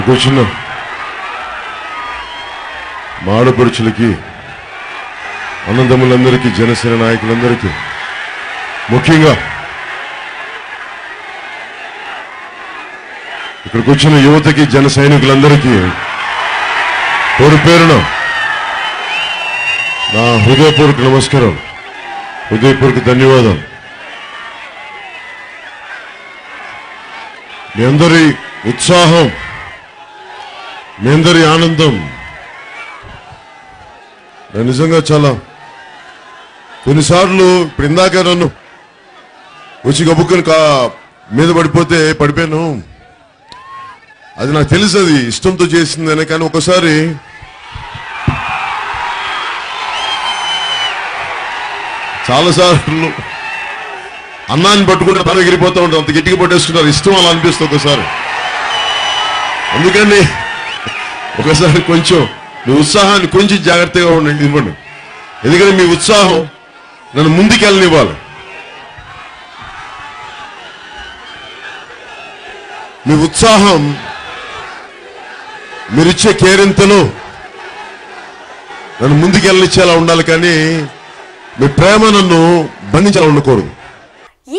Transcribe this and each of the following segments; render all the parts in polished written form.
కూర్చున్న మాడపడుచులకి, అన్నదమ్ములందరికీ, జనసేన నాయకులందరికీ, ముఖ్యంగా ఇక్కడికి వచ్చిన యువతకి, జన సైనికులందరికీ పేరు పేరున నా హృదయపూర్వక నమస్కారం, హృదయపూర్వక ధన్యవాదాలు. మీ అందరి ఉత్సాహం, మీ అందరి ఆనందం నిజంగా చాలా, కొన్నిసార్లు ఇప్పుడు ఇందాక నన్ను వచ్చి గబుక్కుని మీద పడిపోయాను. అది నాకు తెలుసు, అది ఇష్టంతో చేసిందనే. కానీ ఒకసారి చాలాసార్లు అన్నాన్ని పట్టుకుంటే తల ఎగిరిపోతూ ఉంటాం, అంత గట్టిగా పట్టేసుకుంటారు, ఇష్టం అలా అనిపిస్తుంది ఒకసారి. అందుకని ఒకసారి కొంచెం మీ ఉత్సాహాన్ని కొంచెం జాగ్రత్తగా ఇవ్వండి. ఎందుకంటే మీ ఉత్సాహం నన్ను ముందుకెళ్ళనివ్వాలి. మీ ఉత్సాహం, మీరిచ్చే కేరింతలు నన్ను ముందుకెళ్ళనిచ్చేలా ఉండాలి, కానీ మీ ప్రేమ నన్ను బంధించేలా ఉండకూడదు.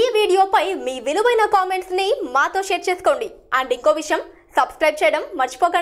ఈ వీడియోపై మీ విలువైన కామెంట్స్ ని మాతో షేర్ చేసుకోండి. అండ్ ఇంకో విషయం, సబ్స్క్రైబ్ చేయడం మర్చిపోకండి.